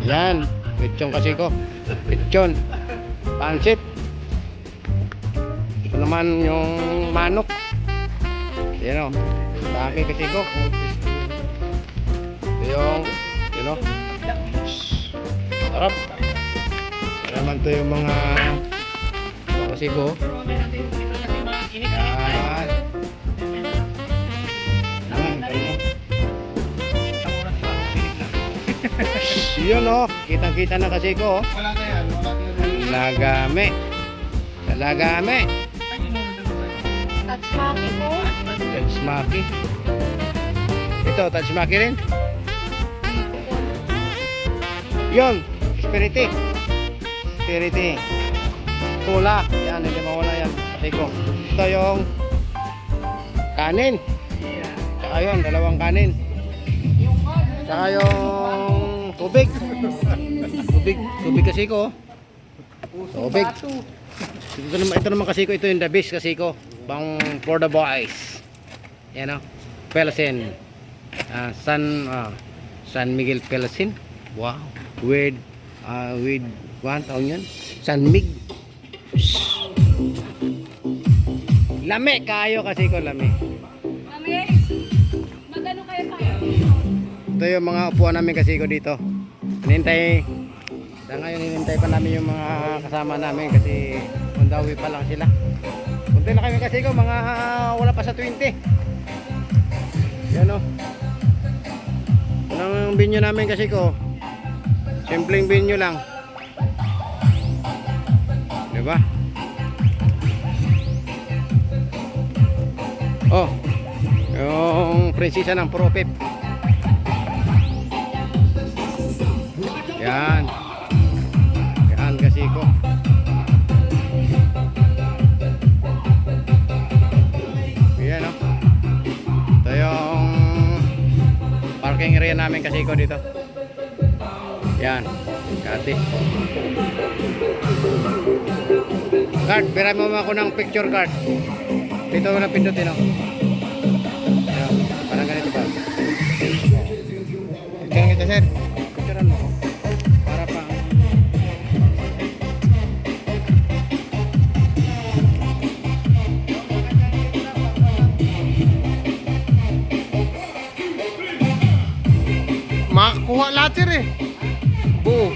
Yan, lechon kasi ko. Lechon, pansit. Ito naman yung manok. Yan o, sa akin kasi ko. Ito yung, you know, sarap. Ito naman ito yung mga ito kasi ko. Yan. Yun o, kitang-kita na kasi ko. Wala na yan, wala na yan. Lagame. Lagame. Tatsumaki po. Tatsumaki. Ito, tatsumaki rin. Yun, spiriti. Spiriti. Tula. Yan, hindi mawala yan. Kasi ko. Ito yung kanin. Tsaka yun, dalawang kanin. Tsaka yung tubig. Tubig kasi ko. Tubig. Ito naman kasi ko, ito yung the best kasi ko. Pang for the boys. Yan o. Pelasin. San Miguel Pelasin. Wow. With one taon yun. San Mig. Lame kayo kasi ko, lame. Mami, magano kayo kayo? Ito yung mga upuan namin kasi ko dito. Hinintay. Sa ngayon hinintay pa namin yung mga kasama namin kasi undawi pa lang sila. Punti na kami kasi ko mga wala pa sa 20. Yan o. Unang binyo namin kasi ko. Simpleng binyo lang. Diba? Oh. Yung prinsesa ng Propep. Yan. Yan kasi ko. Yan o. Ito yung parking area namin kasi ko dito. Yan. Kati. Card. Pira mo ako ng picture card. Dito na pindutin o. Yan. Parang ganito ba? Ikaw kita, sir. Picturean mo ko. Para pa. Makakuha lahat, sir eh. Buo.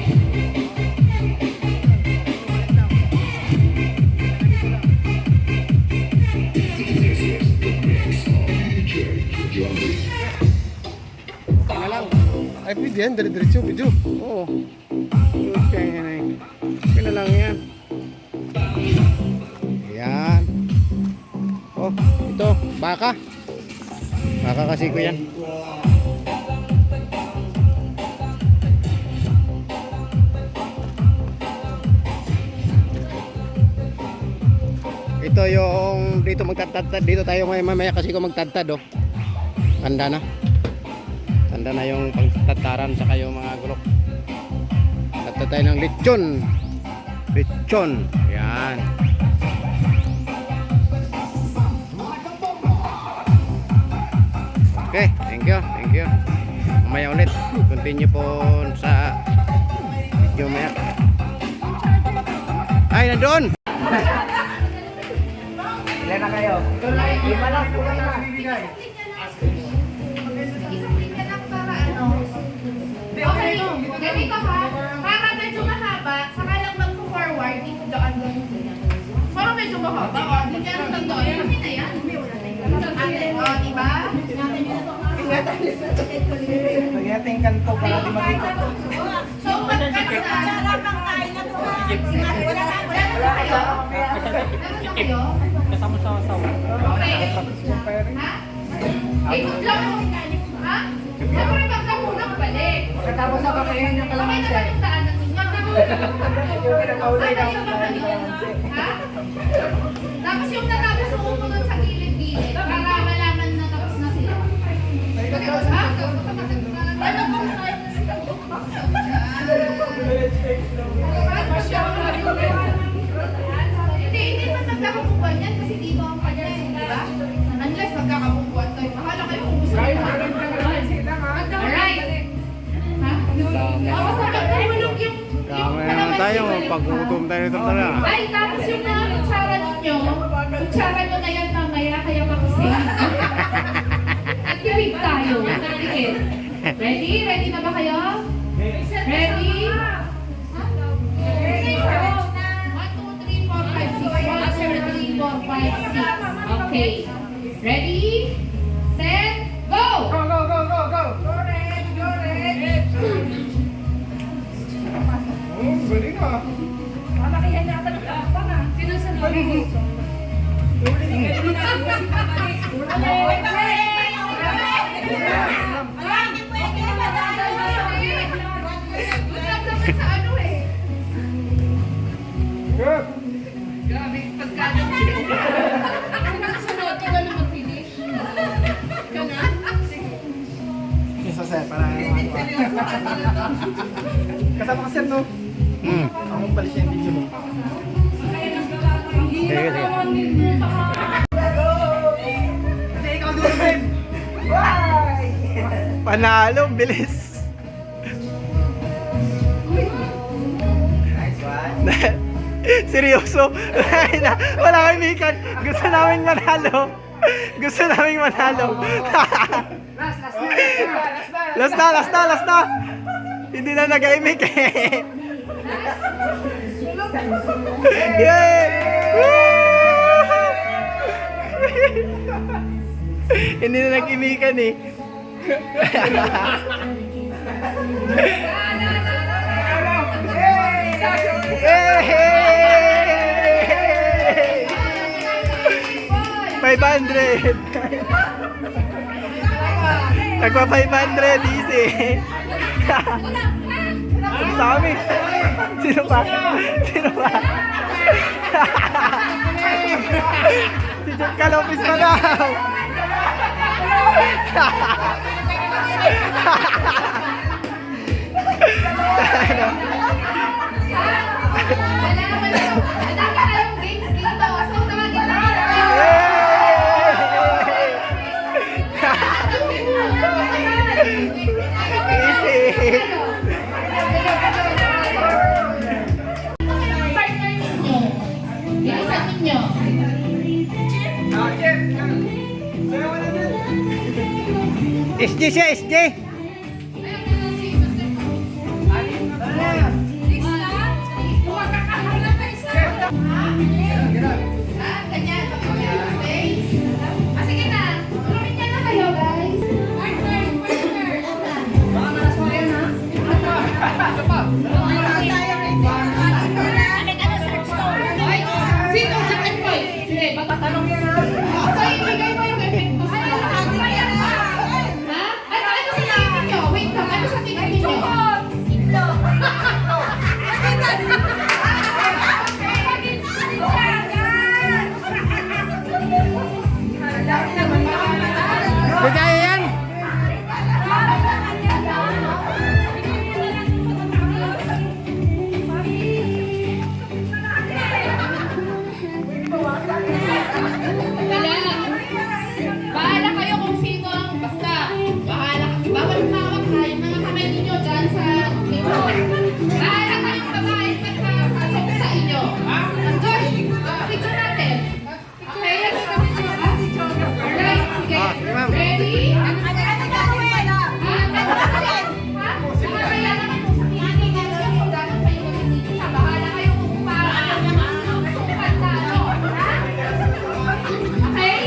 Tingnan lang. Ay, pwede yan. Dali-diretso, video. Oo. Kaya lang yan. Yan. Oh, ito. Baka. Baka kasi ko yan. Ito yung dito magtadtad. Dito tayo mamaya kasi ko magtadtad oh. Tanda na. Tanda na yung pagtataran saka yung mga gulok. Tadtad tayo ng lechon. Lechon. Yan. Okay, thank you. Thank you. Mamaya ulit. Continue po sa video maya. Ay, nandoon. Ilan na kayo? Lima lang po kayo. Okay, ganito ha. Para medyo mahaba, saka lang mag-forward, dito daan lang. Para medyo mahaba, o. Hindi kaya nang doon. Kami na yan. O, diba? Nagyating kanto para di makita. So, magkano na? Wala na kayo? Kasama sa asawa. Okay. Ha? Ikot lang ako. Ha? Siyempre, magkapunang balik. Katapos sa kakayan ng Okay naman yung daanan ninyo. Pinakaulay na Sana yung kakayan. Ha? Tapos yung natapos umunod sa gilid-gilid para malaman na tapos na sila. Ha? Ano kung kaya na sila? Hindi, tayo, pag-utom tayo nito talaga. Ay, tapos yung mga kutsara nyo na yan mamaya, kaya makusing. Nagtibig tayo, nagtikit. Ready? Ready na ba kayo? Ready? 1, 2, 3, 4, 5, 6. 1, 2, 3, 4, 5, 6. Okay. Ready? Set? Go! Go, go, go, go, go! Oh, galing ah. Sa ano eh? Good. Grabe, pagkano. Sunod ka na mag-finish. Ganun? Isa set, para kasama ka set, no? Ako pala siya yung video mo. Sige, sige. Hindi, ikaw doon, Ben! Panalo, bilis. Nice one. Seryoso. Wala kami mikan. Gusto namin manalo. Gusto namin manalo. Last na. Hindi na nag-imik eh. Yay! Woo! Hindi na nag-imikan eh. Hey! 500! Nagpa 500, easy! Ang dami! Sino pa? Si Jeff Calopis pa daw! Wala ka kayong games dito. So, tawagin na Easy! partner ninyo. Bilisan ninyo. Ah, Jeff! Sayo ka na din! SJ siya, SJ! Ganyan. Okay? Sige na. Tuloy niya na kayo, guys. Sino sa effect? Sige, magtatanong yan. So, ibigay mo yung effect mo sa ha? Ano sa tingin niyo? Wait lang, ano sa tingin niyo? Kaya yan! Wala. Bahala kayo kung sino ang basta. Bahala kayo. Bawal mawak ha. Yung mga kamay ninyo dyan sa dito. Bahala kayong babae pagkakasok sa inyo. Josh, picture natin. Okay? Alright, sige. ma'am. Ready? Bahala kayo kung paano sukat na ano. Okay?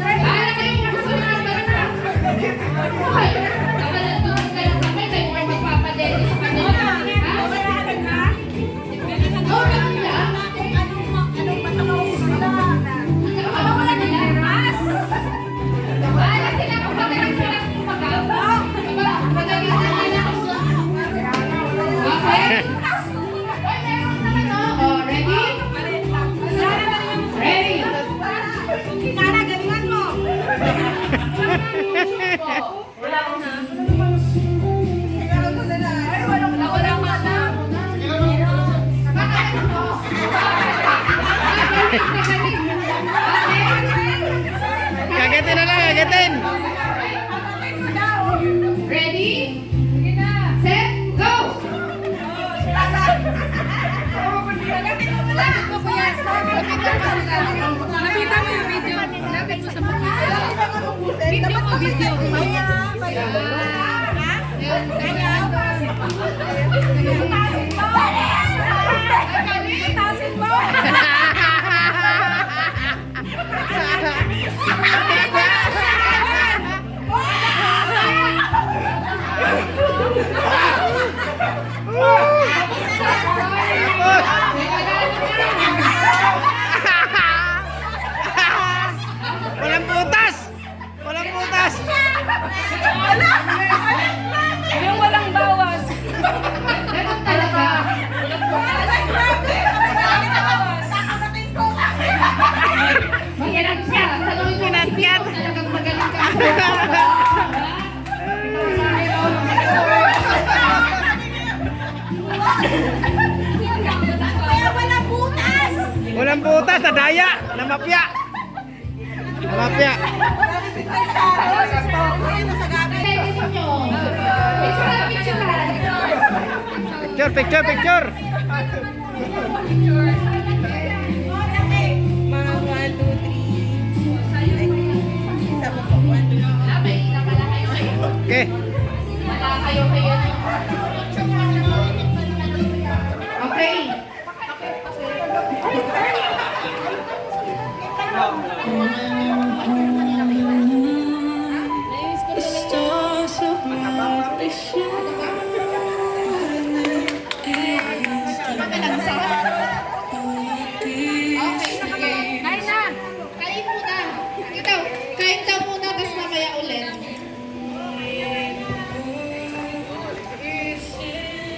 Bahala kayo kung gusto nyo ng basta. Okay. Nakalandungan kayo kami kayo ay magpapadeli sa kanila. Ha? Oo, ganun lang. Ano wala nila? Bahala sila kung magaling sila kung magaling. Magaling sila kung okay? Oy, meron naman oh. Oh, ready? Ready? Wala ka na. Kagatin na lang, kagatin! Ready? Set, go! kayo sa mga. Video mo, video. Tasin mo! Walang butas! Walang butas! Yung walang bawas. Ganun talaga. Kinatpyat. Kinatpyat. Talagang magaling ka. Walang butas! Nadaya! Namapya! Namapya! Picture, picture, picture! Okay. Okay. Kain na! Kain muna! Ito, kain daw muna, tapos mamaya ulit.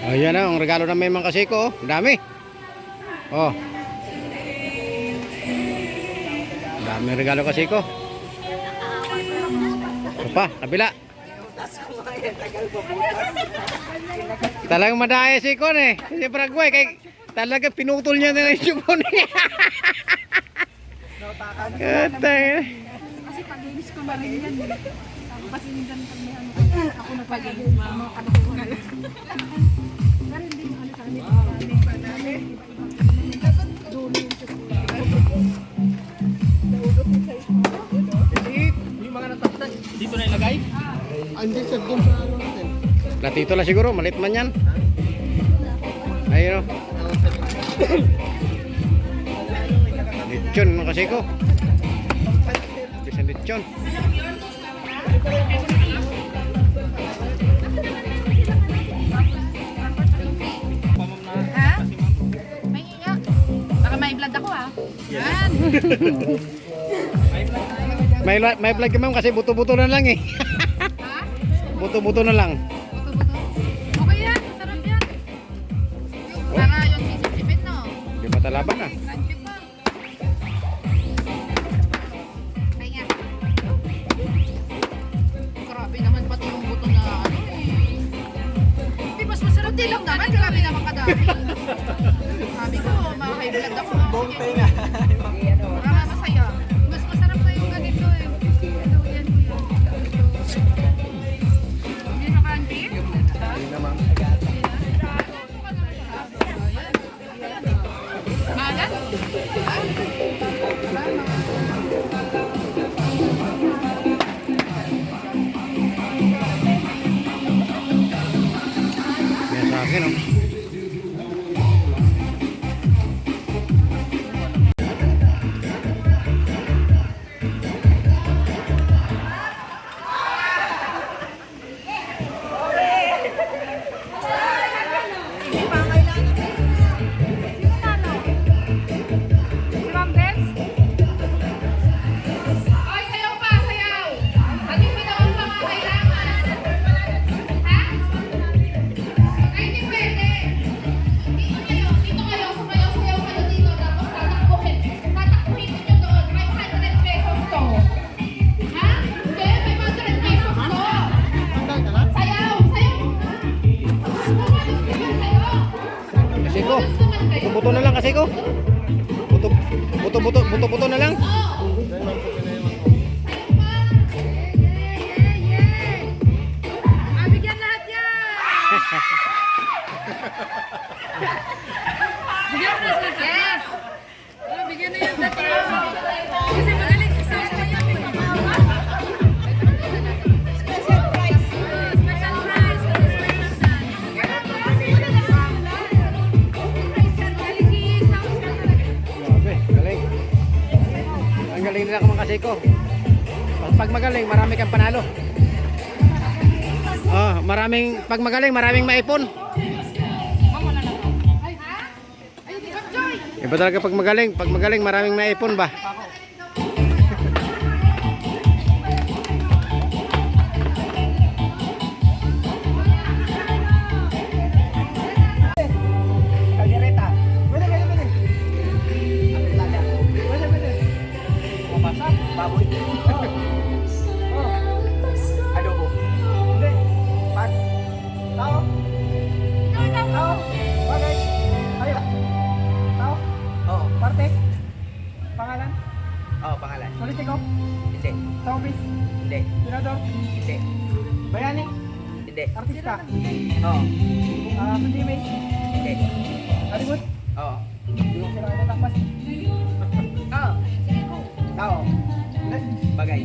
Ayan na, ang regalo namin mga kasiko. Ang dami. Oh. Ang dami regalo kasiko. Ito pa, kabila. Talagang madaya si Kon eh. Si Paragway, kay talaga pinutol niya na yung Kon eh. Katay. Kasi pag-inis ko ba rin yan. Kasi minsan pag may ano ako na pag-inis. Mga kalukuhan. Pero hindi mo ano sa amin. Dulo yung chocolate. Yung mga natapos dito na ilagay? Hindi sa doon sa ano natin. Latito lang siguro, malit man yan. Ayun o. Lechon mga kasiko. Isang lechon. Ha? May nga. Baka may blood ako ha. Yan. May vlog ka ma'am kasi buto-buto na lang eh. Ha? Buto-buto na lang. Buto-buto. Okay yan. Sarap yan. Para yung sisipipit no. Di ba talaban ah? Crunchy pa. Ay nga. Grabe naman pati yung buto na ano eh. Di mas masarap din lang naman. Grabe naman kadami. Sabi ko, makakay vlog ako. Sige. Para masaya. Mas masarap na yung ganito eh. Ito yan kuya. Hindi na crunchy? Ayan. Yan sa akin oh. Ay, sayaw pa, sayaw! At yung pinawang pangangailangan. Ha? Ay, hindi pwede. Dito kayo, sumayaw kayo dito. Tapos tatakbuhin ninyo doon. 500 pesos to. Ha? Hindi, 500 pesos to. Sayaw, sayaw. Kasiko. Buto-buto na lang kasiko. Buto-buto na lang. Bigyan lahat yan! Bigyan mo na lahat. Yes! Bigyan na yan dati. Kasi magaling sa yan. Rico. Pag magaling, marami kang panalo. Pag magaling, maraming maipon. Iba talaga pag magaling, maraming maipon ba? Kaldereta. Pwede. Pwede. Mabasa. Baboy. Adobo. Hindi. Pas. Tao. Tao. Bagay. Ayo. Tao. Oo. Parte. Pangalan. Oo, pangalan. Politiko. Hindi. Sa office. Hindi. Senador. Hindi. Bayani. Hindi. Artista. Oo. Sa TV. Hindi. Hollywood. Oo. Hindi mo sila natapas. Oo. Tao. Bagay.